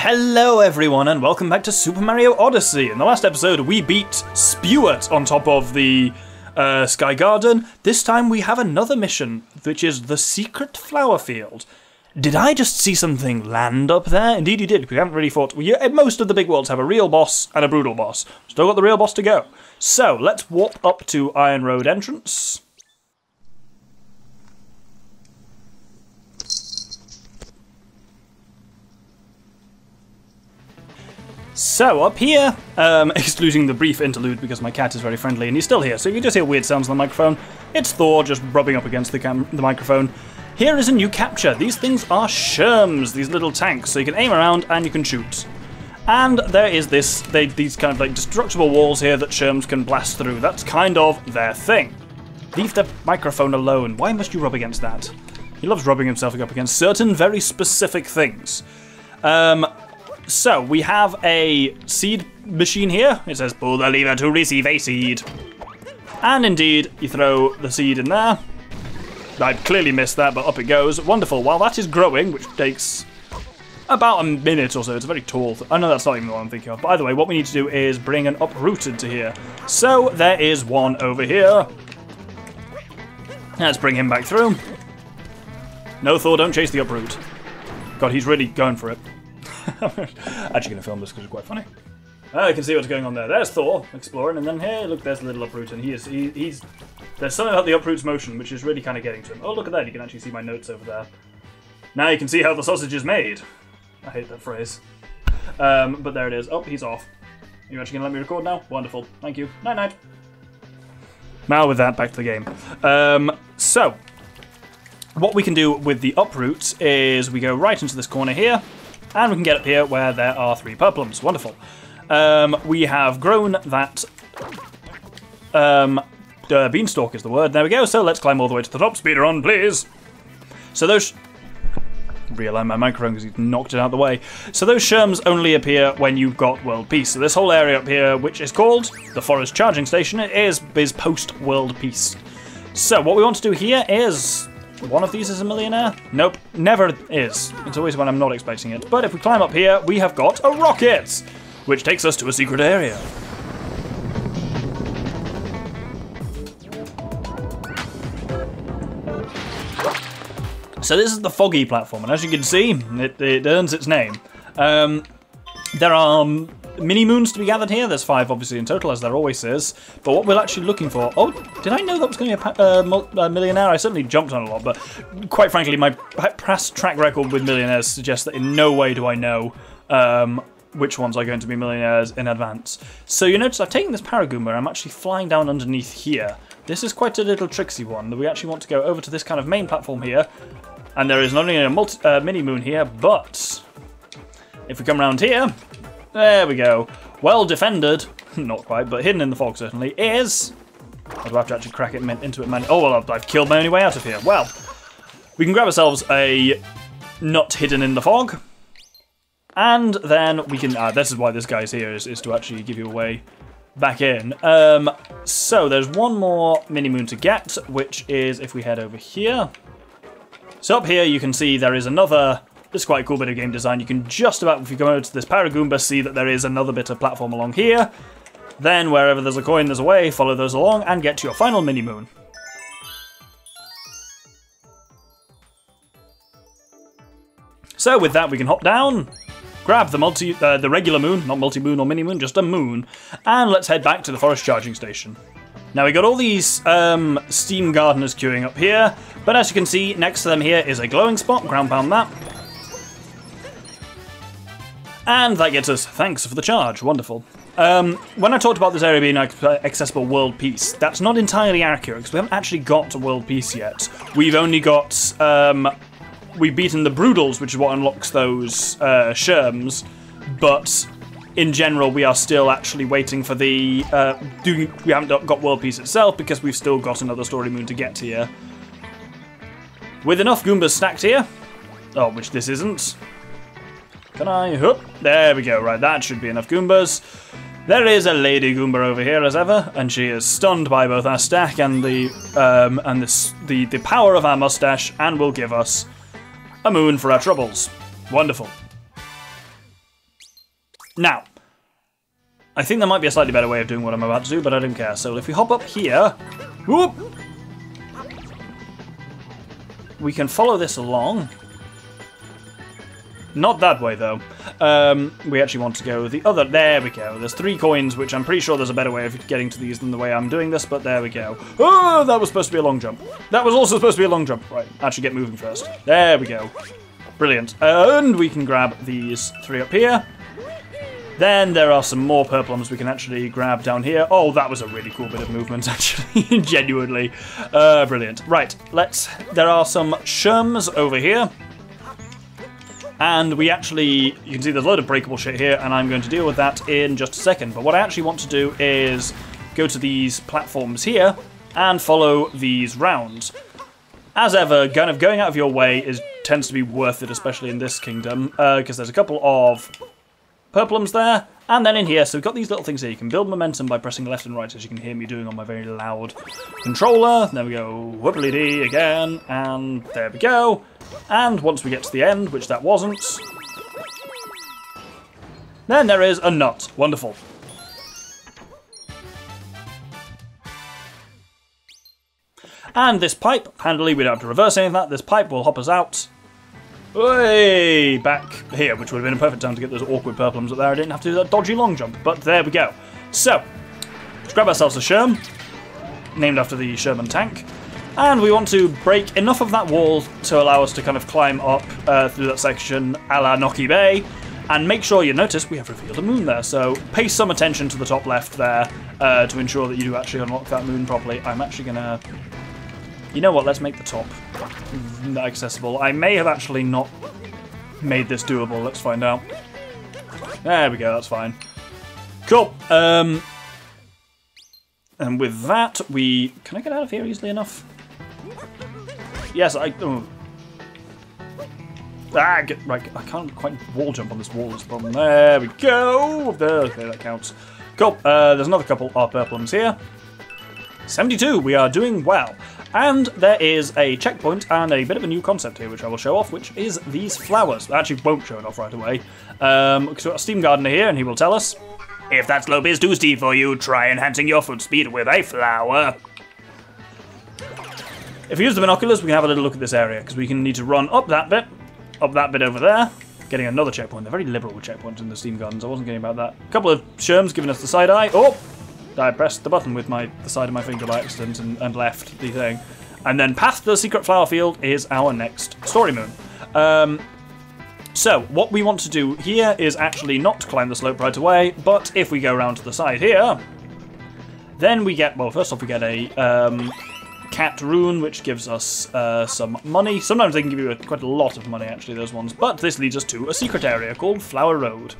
Hello everyone and welcome back to Super Mario Odyssey. In the last episode we beat Spewart on top of the Sky Garden. This time we have another mission, which is the Secret Flower Field. Did I just see something land up there? Indeed you did, we haven't really fought. Most of the big worlds have a real boss and a brutal boss. Still got the real boss to go. So let's warp up to Iron Road entrance. So, up here, excluding the brief interlude because my cat is very friendly and he's still here, so you can just hear weird sounds on the microphone. It's Thor just rubbing up against the microphone. Here is a new capture. These things are sherms, these little tanks, so you can aim around and you can shoot. And there is these kind of like destructible walls here that sherms can blast through. That's kind of their thing. Leave the microphone alone. Why must you rub against that? He loves rubbing himself up against certain very specific things. So, we have a seed machine here. It says, pull the lever to receive a seed. And indeed, you throw the seed in there. I clearly missed that, but up it goes. Wonderful. While that is growing, which takes about a minute or so, it's a very tall I know that's not even what I'm thinking of. But either way, what we need to do is bring an uprooted to here. So, there is one over here. Let's bring him back through. No, Thor, don't chase the uproot. God, he's really going for it. Actually going to film this because it's quite funny. I can see what's going on there. There's Thor exploring, and then hey, look, there's the little uproot, and he's there's something about the uproot's motion which is really kind of getting to him. Oh, look at that! You can actually see my notes over there. Now you can see how the sausage is made. I hate that phrase, but there it is. Oh, he's off. Are you actually going to let me record now? Wonderful. Thank you. Night night. Now with that, back to the game. So what we can do with the uproot is we go right into this corner here. And we can get up here where there are 3 purplums. Wonderful. We have grown that... beanstalk is the word. There we go. So let's climb all the way to the top. Speeder on, please. So those... Realign my microphone because he's knocked it out of the way. So those sherms only appear when you've got World Peace. So this whole area up here, which is called the Forest Charging Station, is post-World Peace. So what we want to do here is... One of these is a millionaire? Nope, never is. It's always when I'm not expecting it. But if we climb up here, we have got a rocket, which takes us to a secret area. So this is the foggy platform, and as you can see, it earns its name. There are mini-moons to be gathered here. There's 5 obviously in total, as there always is. But what we're actually looking for... Oh, did I know that was going to be a millionaire? I certainly jumped on a lot, but quite frankly, my past track record with millionaires suggests that in no way do I know which ones are going to be millionaires in advance. So you notice I've taken this Paragoomba, I'm actually flying down underneath here. This is quite a little tricksy one, that we actually want to go over to this kind of main platform here. And there is not only a mini-moon here, but... If we come around here, there we go. Well defended, not quite, but hidden in the fog certainly, is... I do have to actually crack it into it manually. Oh, well, I've killed my only way out of here. Well, we can grab ourselves a nut hidden in the fog. And then we can... this is why this guy's here, is to actually give you a way back in. So there's one more mini-moon to get, which is if we head over here. So up here you can see there is another... This is quite a cool bit of game design. You can just about, if you go over to this Paragoomba, see that there is another bit of platform along here. Then, wherever there's a coin, there's a way. Follow those along and get to your final mini-moon. So with that, we can hop down, grab the regular moon, not multi-moon or mini-moon, just a moon, and let's head back to the Forest Charging Station. Now we got all these steam gardeners queuing up here, but as you can see, next to them here is a glowing spot. Ground pound that. And that gets us, thanks for the charge, wonderful. When I talked about this area being accessible world peace, that's not entirely accurate, because we haven't actually got world peace yet. We've only got, we've beaten the Broodals, which is what unlocks those sherms, but in general we are still actually waiting for the, we haven't got world peace itself, because we've still got another story moon to get here. With enough Goombas stacked here, oh, which this isn't. Can I? Hoop. There we go. Right, that should be enough Goombas. There is a Lady Goomba over here as ever, and she is stunned by both our stack and the power of our mustache, and will give us a moon for our troubles. Wonderful. Now, I think there might be a slightly better way of doing what I'm about to do, but I don't care. So if we hop up here, whoop, we can follow this along. Not that way, though. We actually want to go the other... There we go. There's 3 coins, which I'm pretty sure there's a better way of getting to these than the way I'm doing this, but there we go. Oh, that was supposed to be a long jump. That was also supposed to be a long jump. Right, actually get moving first. There we go. Brilliant. And we can grab these 3 up here. Then there are some more purplums we can actually grab down here. Oh, that was a really cool bit of movement, actually. Genuinely. Brilliant. Right, there are some shurms over here. And we actually, you can see there's a load of breakable shit here, and I'm going to deal with that in just a second. But what I actually want to do is go to these platforms here and follow these rounds. As ever, kind of going out of your way tends to be worth it, especially in this kingdom, because there's a couple of purplums there, and then in here, so we've got these little things here. You can build momentum by pressing left and right, as you can hear me doing on my very loud controller. There we go, whoopily-dee again, and there we go. And once we get to the end, which that wasn't, then there is a nut. Wonderful. And this pipe, handily, we don't have to reverse any of that. This pipe will hop us out way back here, which would have been a perfect time to get those awkward purplums up there. I didn't have to do that dodgy long jump, but there we go. So, let's grab ourselves a Sherm, named after the Sherman tank. And we want to break enough of that wall to allow us to kind of climb up through that section a la Noki Bay. And make sure you notice we have revealed a moon there. So pay some attention to the top left there to ensure that you do actually unlock that moon properly. I'm actually going to... You know what, let's make the top accessible. I may have actually not made this doable. Let's find out. There we go, that's fine. Cool. And with that, Can I get out of here easily enough? Yes, right, I can't quite wall jump on this wall, that's the problem. There we go! Okay, that counts. Cool, there's another couple of purplums here. 72, we are doing well. And there is a checkpoint and a bit of a new concept here, which I will show off, which is these flowers. I actually won't show it off right away. So we've got a Steam Gardener here, and he will tell us, if that's low biz too steep for you, try enhancing your foot speed with a flower. If we use the binoculars, we can have a little look at this area, because we can need to run up that bit over there, getting another checkpoint. They're very liberal with checkpoints in the Steam Gardens. I wasn't getting about that. A couple of Sherms giving us the side eye. Oh! I pressed the button with the side of my finger by accident and left the thing. And then past the secret flower field is our next story moon. So, what we want to do here is actually not climb the slope right away, but if we go around to the side here, then we get, well, first off we get a cat rune, which gives us some money. Sometimes they can give you quite a lot of money, actually, those ones. But this leads us to a secret area called Flower Road.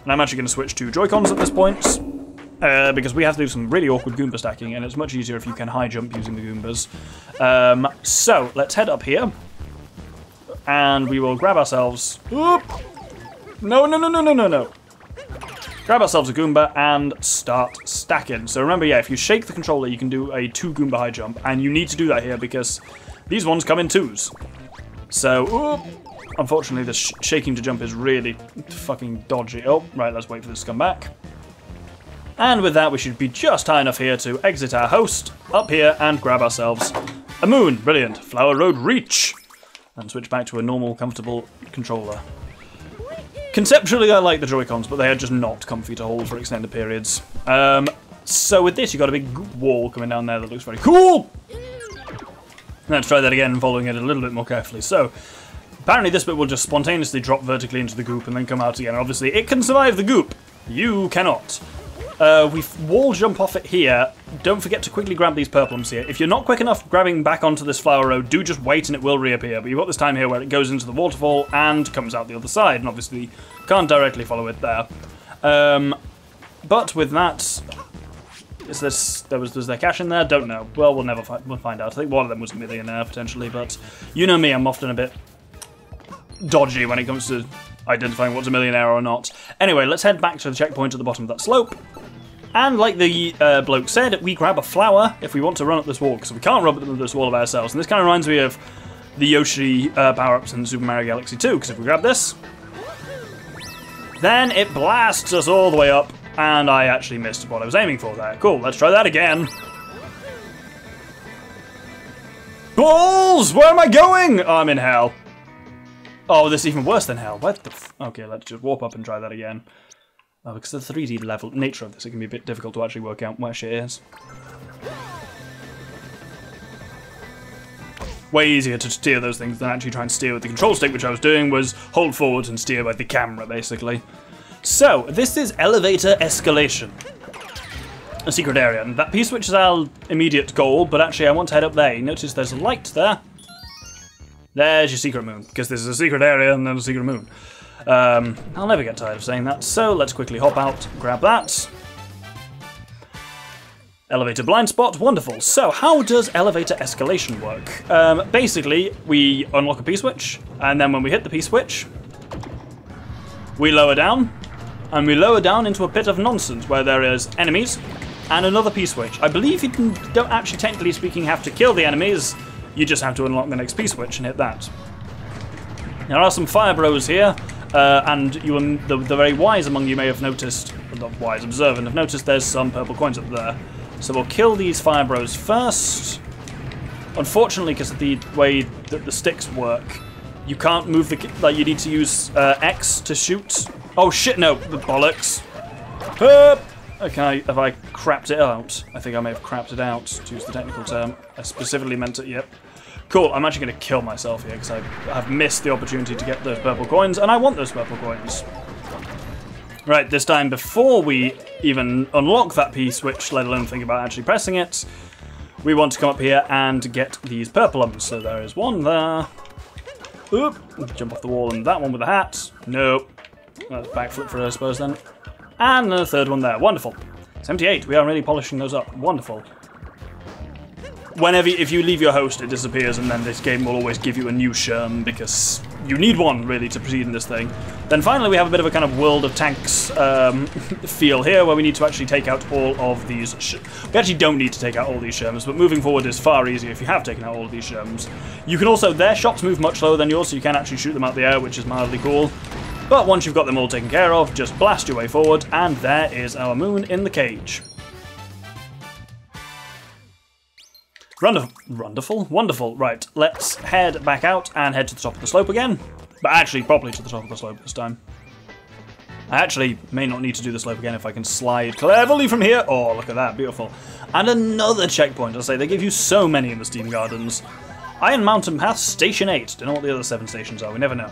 And I'm actually going to switch to Joy-Cons at this point, because we have to do some really awkward Goomba stacking, and it's much easier if you can high jump using the Goombas. So, let's head up here, and we will grab ourselves... Oop! No. Grab ourselves a Goomba and start stacking. So remember, yeah, if you shake the controller, you can do a 2 Goomba high jump, and you need to do that here because these ones come in 2s. So, oop! Unfortunately, the shaking to jump is really fucking dodgy. Oh, right, let's wait for this to come back. And with that, we should be just high enough here to exit our host, up here, and grab ourselves a moon. Brilliant. Flower Road reach. And switch back to a normal, comfortable controller. Conceptually, I like the Joy-Cons, but they are just not comfy to hold for extended periods. So with this, you've got a big wall coming down there that looks very cool. Let's try that again, following it a little bit more carefully. So, apparently this bit will just spontaneously drop vertically into the goop and then come out again. Obviously, it can survive the goop. You cannot. We wall jump off it here. Don't forget to quickly grab these purplums here. If you're not quick enough grabbing back onto this flower road, do just wait and it will reappear. But you've got this time here where it goes into the waterfall and comes out the other side. And obviously, can't directly follow it there. But with that... was there cash in there? Don't know. Well, we'll find out. I think one of them was a millionaire, potentially. But you know me, I'm often a bit dodgy when it comes to identifying what's a millionaire or not. Anyway, let's head back to the checkpoint at the bottom of that slope. And like the bloke said, we grab a flower if we want to run up this wall, because we can't run up this wall of ourselves. And this kind of reminds me of the Yoshi power-ups in Super Mario Galaxy 2, because if we grab this, Then it blasts us all the way up, and I actually missed what I was aiming for there. Cool, let's try that again. Balls! Where am I going? Oh, I'm in hell. Oh, this is even worse than hell. What the okay, let's just warp up and try that again. Oh, because of the 3D level nature of this, it can be a bit difficult to actually work out where shit is. Way easier to steer those things than actually try and steer with the control stick, which I was doing was hold forward and steer by the camera, basically. So, this is Elevator Escalation. A secret area, and that piece which is our immediate goal, but actually I want to head up there. You notice there's a light there. There's your secret moon, because this is a secret area and then a secret moon. I'll never get tired of saying that, so let's quickly hop out, grab that. Elevator blind spot, wonderful. So, how does elevator escalation work? Basically, we unlock a P-switch, and then when we hit the P-switch, we lower down, and we lower down into a pit of nonsense where there is enemies and another P-switch. I believe you don't actually, technically speaking, have to kill the enemies, you just have to unlock the next P-switch and hit that. There are some fire bros here, and the very wise among you may have noticed, well, not wise, observant, have noticed there's some purple coins up there. So we'll kill these fire bros first. Unfortunately, because of the way that the sticks work, you can't move the... Like, you need to use X to shoot. Oh shit, no, the bollocks. Okay, have I crapped it out? I think I may have crapped it out, to use the technical term. I specifically meant it, yep. Cool, I'm actually going to kill myself here, because I have missed the opportunity to get those purple coins, and I want those purple coins. Right, this time, before we even unlock that P-switch, let alone think about actually pressing it, we want to come up here and get these purplums. So there is one there. Oop, jump off the wall, and that one with the hat. Nope. That's backflip for her, I suppose, then. And the third one there. Wonderful. 78, we are really polishing those up. Wonderful. If you leave your host, it disappears, and then this game will always give you a new sherm, because you need one, really, to proceed in this thing. Then finally we have a bit of a kind of World of Tanks feel here, where we need to actually take out all of these... We actually don't need to take out all these sherms, but moving forward is far easier if you have taken out all of these sherms. You can also... Their shots move much slower than yours, so you can actually shoot them out the air, which is mildly cool. But once you've got them all taken care of, just blast your way forward, and there is our moon in the cage. Wonderful. Right, let's head back out and head to the top of the slope again. But actually, properly to the top of the slope this time. I actually may not need to do the slope again if I can slide cleverly from here. Oh, look at that, beautiful. And another checkpoint, I say, they give you so many in the Steam Gardens. Iron Mountain Path Station 8. Don't know what the other 7 stations are, we never know.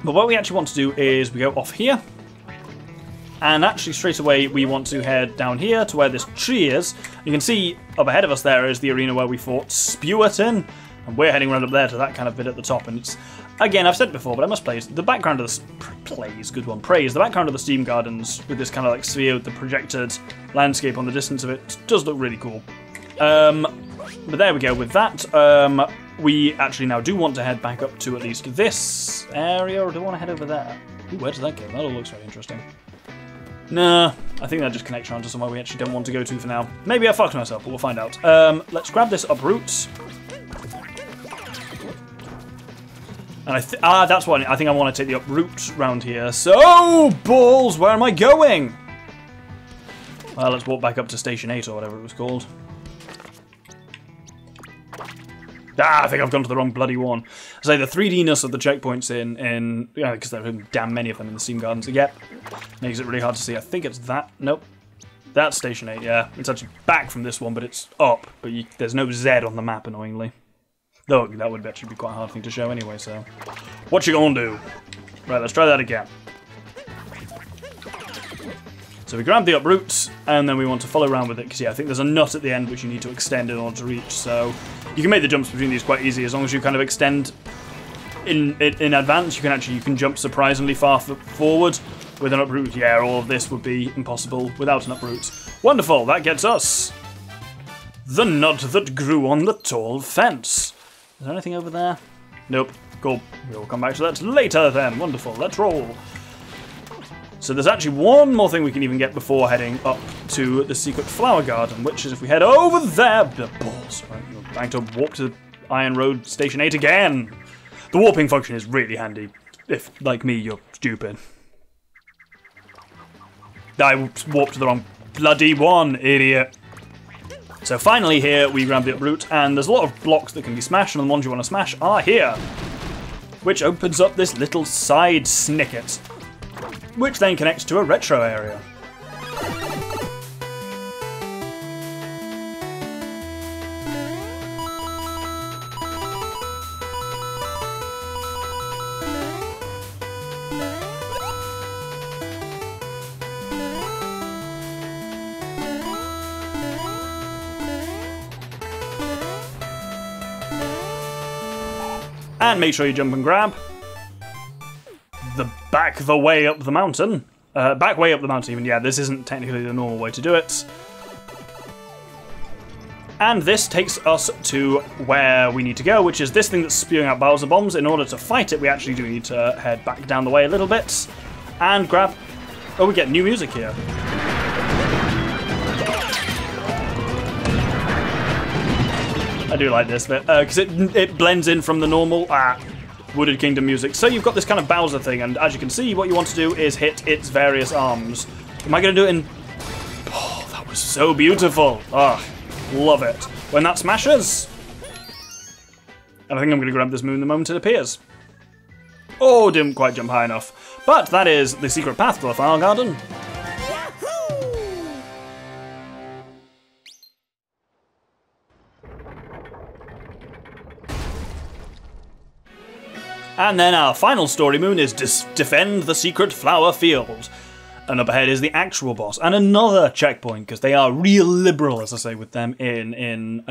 But what we actually want to do is we go off here. And actually, straight away, we want to head down here to where this tree is. You can see up ahead of us there is the arena where we fought Spewerton. And we're heading right up there to that kind of bit at the top. And it's, again, I've said it before, but I must praise the background of the... Praise the background of the Steam Gardens with this kind of like sphere with the projected landscape on the distance of it does look really cool. But there we go with that. We actually now do want to head back up to at least this area, or do we want to head over there? Ooh, where does that go? That all looks very interesting. Nah, I think that just connects around to somewhere we actually don't want to go to for now. Maybe I fucked myself, but we'll find out. Let's grab this uproot. And that's what I think I want to take the uproot round here. So, balls, where am I going? Well, let's walk back up to Station 8 or whatever it was called. I think I've gone to the wrong bloody one. I say the 3D-ness of the checkpoints because there are damn many of them in the Steam Gardens. Yep, makes it really hard to see. I think it's that. Nope, that's Station 8. Yeah, it's actually back from this one, but it's up. But there's no Z on the map, annoyingly. Though that would actually be quite a hard thing to show anyway. So, what you gonna do? Right, let's try that again. So we grab the uproot, and then we want to follow around with it, because yeah, I think there's a nut at the end which you need to extend in order to reach, so you can make the jumps between these quite easy, as long as you kind of extend in advance, you can jump surprisingly far forward with an uproot. Yeah, all of this would be impossible without an uproot. Wonderful, that gets us the nut that grew on the tall fence. Is there anything over there? Nope, cool, we'll come back to that later then. Wonderful, let's roll. So there's actually one more thing we can even get before heading up to the secret flower garden, which is if we head over there... Balls. Right, we're back to warp to Iron Road Station 8 again. The warping function is really handy if, like me, you're stupid. I warped to the wrong bloody one, idiot. So finally here, we grab the uproot, and there's a lot of blocks that can be smashed, and the ones you want to smash are here. Which opens up this little side snicket, which then connects to a retro area. And make sure you jump and grab the way up the mountain. Back way up the mountain even, yeah, this isn't technically the normal way to do it. And this takes us to where we need to go, which is this thing that's spewing out Bowser bombs. In order to fight it, we actually do need to head back down the way a little bit and grab... Oh, we get new music here. I do like this bit, because it blends in from the normal Wooded Kingdom music. So you've got this kind of Bowser thing, and as you can see, what you want to do is hit its various arms. Am I going to do it in... Oh, that was so beautiful. Oh, love it. When that smashes... And I think I'm going to grab this moon the moment it appears. Oh, didn't quite jump high enough. But that is the secret path to the Flower Garden. And then our final story moon is defend the secret flower field. And up ahead is the actual boss. And another checkpoint, because they are real liberal, as I say, with them in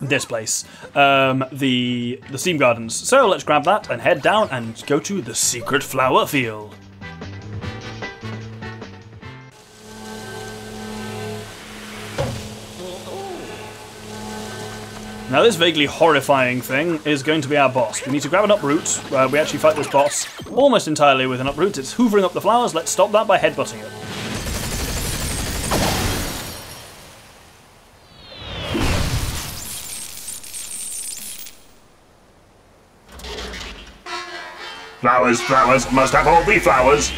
this place. The Steam Gardens. So let's grab that and head down and go to the secret flower field. Now this vaguely horrifying thing is going to be our boss. We need to grab an uproot. We actually fight this boss almost entirely with an uproot. It's hoovering up the flowers. Let's stop that by headbutting it. Flowers, flowers, must have all the flowers.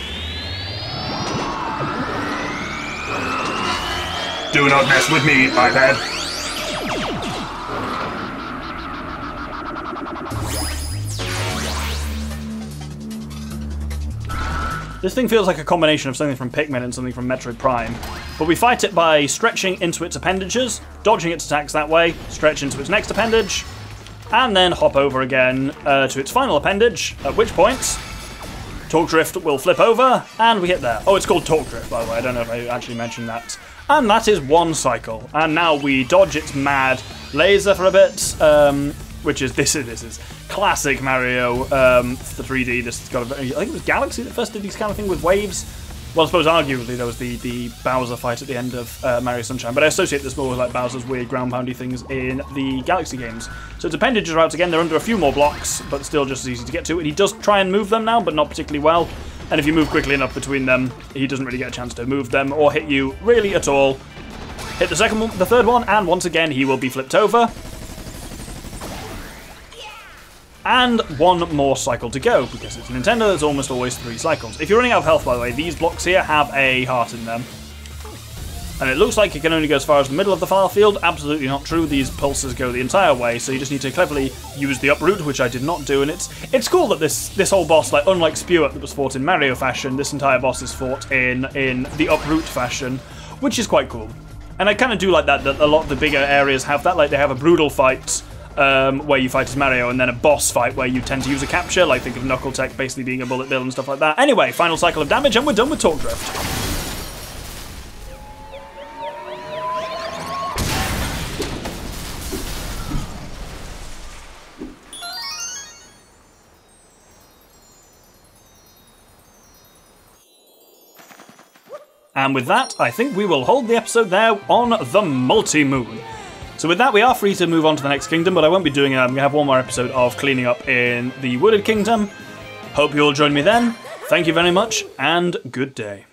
Do not mess with me, iPad. This thing feels like a combination of something from Pikmin and something from Metroid Prime. But we fight it by stretching into its appendages, dodging its attacks that way, stretch into its next appendage, and then hop over again to its final appendage, at which point Torkdrift will flip over, and we hit there. Oh, it's called Torkdrift, by the way. I don't know if I actually mentioned that. And that is one cycle. And now we dodge its mad laser for a bit, which is this is classic Mario, the 3D. This has got a very, I think it was Galaxy that first did these kind of thing with waves. Well, I suppose arguably there was the Bowser fight at the end of Mario Sunshine, but I associate this more with like Bowser's weird ground poundy things in the Galaxy games. So its appendages are out again. They're under a few more blocks, but still just as easy to get to. And he does try and move them now, but not particularly well. And if you move quickly enough between them, he doesn't really get a chance to move them or hit you really at all. Hit the second one, the third one, and once again he will be flipped over. And one more cycle to go, because it's Nintendo, there's almost always 3 cycles. If you're running out of health, by the way, these blocks here have a heart in them. And it looks like it can only go as far as the middle of the flower field. Absolutely not true. These pulses go the entire way, so you just need to cleverly use the uproot, which I did not do. And it's cool that this whole boss, like unlike Spewart that was fought in Mario fashion, this entire boss is fought in the uproot fashion, which is quite cool. And I kind of do like that a lot of the bigger areas have that. Like they have a brutal fight where you fight as Mario, and then a boss fight where you tend to use a capture, like think of Knuckle Tech basically being a bullet bill and stuff like that. Anyway, final cycle of damage, and we're done with Torkdrift. And with that, I think we will hold the episode there on the multi-moon. So with that, we are free to move on to the next kingdom, but I won't be doing it. I'm going to have one more episode of cleaning up in the Wooded Kingdom. Hope you'll join me then. Thank you very much, and good day.